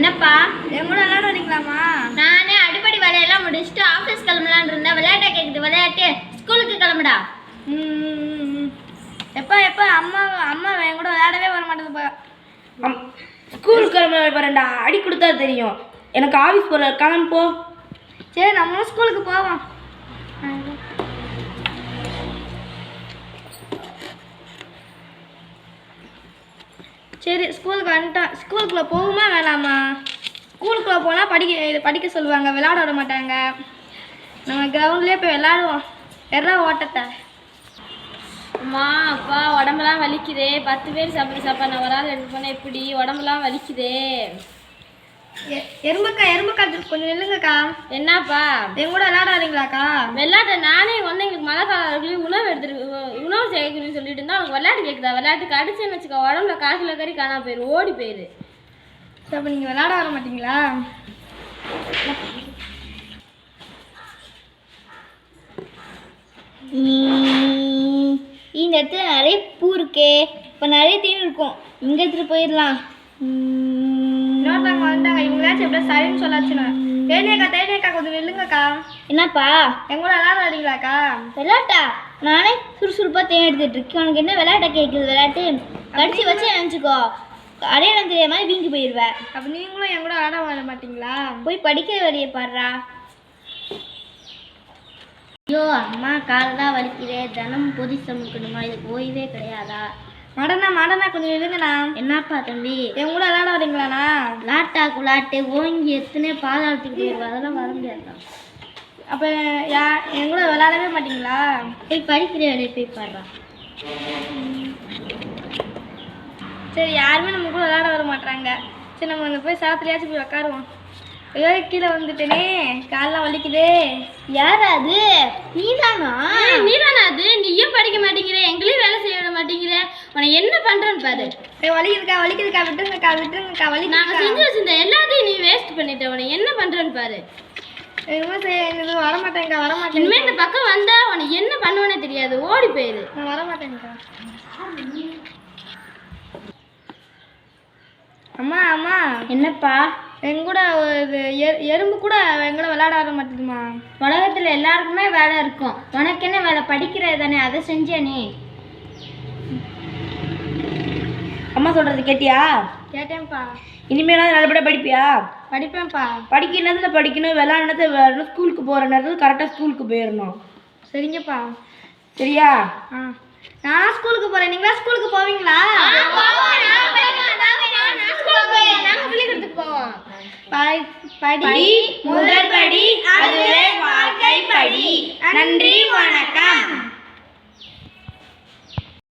என்னப்பா என் கூட விளையாட வரீங்களாம்மா? நானே அடிப்படை வேலையெல்லாம் முடிச்சுட்டு ஆஃபீஸ் கிளம்பலான்னு இருந்தேன். விளையாட்டா கேட்குது விளையாட்டு. ஸ்கூலுக்கு கிளம்புடா. எப்போ எப்போ அம்மா அம்மா என் கூட விளையாடவே வர மாட்டேதுப்பா. ஸ்கூலுக்கு கிளம்ப வரேன்டா. அடி கொடுத்தா தெரியும். எனக்கு ஆஃபீஸ் போகிற கிளம்பு போ. சரி நம்மளும் ஸ்கூலுக்கு போவோம். சரி ஸ்கூலுக்கு வந்துட்டோம். ஸ்கூலுக்குள்ளே போகுமா வேணாமா? ஸ்கூலுக்குள்ளே போனால் படிக்க சொல்லுவாங்க, விளையாட விட மாட்டாங்க. நம்ம கிரவுண்ட்லேயே போய் விளையாடுவோம். எறா ஓட்டத்தை. அம்மா அப்பா உடம்புலாம் வலிக்குதே. 10 பேர் சாப்பிட்ற சாப்பாடு நான் ஒரு ஆள் எடுத்து போனால் எப்படி? உடம்புலாம் வலிக்குதே. எறும்புக்கா கொஞ்சம் நில்லுங்கக்கா. என்னப்பா என் கூட விளையாட வரீங்களாக்கா? விளையாட்ட நானே வந்து எங்களுக்கு மழை காலம் உணவு சேர்க்கணும்னு சொல்லிட்டு இருந்தா அவனுக்கு விளையாட்டு கேட்குதா? விளையாட்டுக்கு அடிச்சுன்னு வச்சுக்கோ, உடம்புல 1/4 கிலோ கறி காணா போயிரு, ஓடி போயிரு. சரி அப்போ நீங்கள் விளையாட வர மாட்டீங்களா? இந்த இடத்துல நிறைய பூ இருக்கே. இப்போ நிறைய தீனி இருக்கும். இங்கே எடுத்துகிட்டு போயிடலாம். இன்னொருத்தவங்க வந்துட்டாங்க. இவங்களாச்சும் எப்படியா சரின்னு சொல்லாச்சுன்னு. தேனியக்கா கொஞ்சம் நில்லுங்கக்கா. என்னப்பா என் கூட விளையாட வரீங்களாக்கா? விளையாட்டா? நானே சுறுசுறுப்பாக தேன் எடுத்துட்டு இருக்கேன். உனக்கு என்ன விளையாட்டை கேட்குது? விளையாட்டு கடிச்சு வச்சு நினச்சிக்கோ, அடையாளம் தெரியாத மாதிரி வீங்கி போயிடுவேன். அப்போ நீங்களும் என் கூட விளையாட வர மாட்டீங்களா? போய் படிக்கிற வழியை பாடுறா. ஐயோ அம்மா காலெல்லாம் வலிக்கிறே. தினமும் பொதி சமைக்கணுமா? இதுக்கு ஓய்வே கிடையாதா? மாடனா கொஞ்சம் நில்லுங்கண்ணா. என்னப்பா தம்பி என் கூட விளையாட வரீங்களாண்ணா? விளாட்டா குளாட்டு ஓங்கி எத்தனை பாதாளத்துக்கு போயிடுவா. அதெல்லாம் வர முடியாதா? அப்போ என் கூட விளையாடவே மாட்டீங்களா? போய் படிக்கிற வேலையை போய் பாடுறா. சரி யாருமே நம்ம கூட விளையாட வர மாட்டாங்க. சரி நம்ம அங்கே போய் சாத்திரையாச்சும் போய் உட்காருவோம். ஐயோ கீழே வந்துட்டேனே, காலெலாம் வலிக்குதே. யாரா அது? நீதானா? நீதானா அது? நீயும் படிக்க மாட்டேங்கிற, எங்களையும் வேலை செய்ய விட மாட்டேங்கிற. உனக்கு என்ன பண்றேன்னு பாரு. வலிக்குதுக்கா விட்டுருங்கக்கா வலி. நாங்கள் செஞ்சு வச்சிருந்த எல்லாத்தையும் நீ வேஸ்ட் பண்ணிட்ட. உனக்கு என்ன பண்றேன்னு பாரு. வரமாட்டேன். இனிமேல் இந்த பக்கம் வந்தா உனக்கு என்ன பண்ணுவேனே தெரியாது, ஓடி போயிரு. நான் வரமாட்டேங்க்கா. அம்மா என்னப்பா? எங்கூட எறும்பு கூட எங்கூட விளையாட வர மாட்டேதுமா. உலகத்துல எல்லாருக்குமே வேலை இருக்கும். உனக்கு என்ன வேலை? படிக்கிறது தானே, அதை செஞ்ச நீ. அம்மா சொல்கிறது கேட்டியா? கேட்டேன்ப்பா. இனிமேலாவது நல்லபடியாக படிப்பியா? படிப்பேன்ப்பா. படிக்கிற நேரத்தில் படிக்கணும், விளையாட நேரத்தில் விளையாடணும், ஸ்கூலுக்கு போகிற நேரத்தில் கரெக்டாக ஸ்கூலுக்கு போயிடணும். சரிங்கப்பா. சரியா? நான் ஸ்கூலுக்கு போகிறேன். நீங்களா ஸ்கூலுக்கு போவீங்களா? நாங்கள் பள்ளிக்கூடத்துக்கு போவோம். படி முதல் படி, அதுவே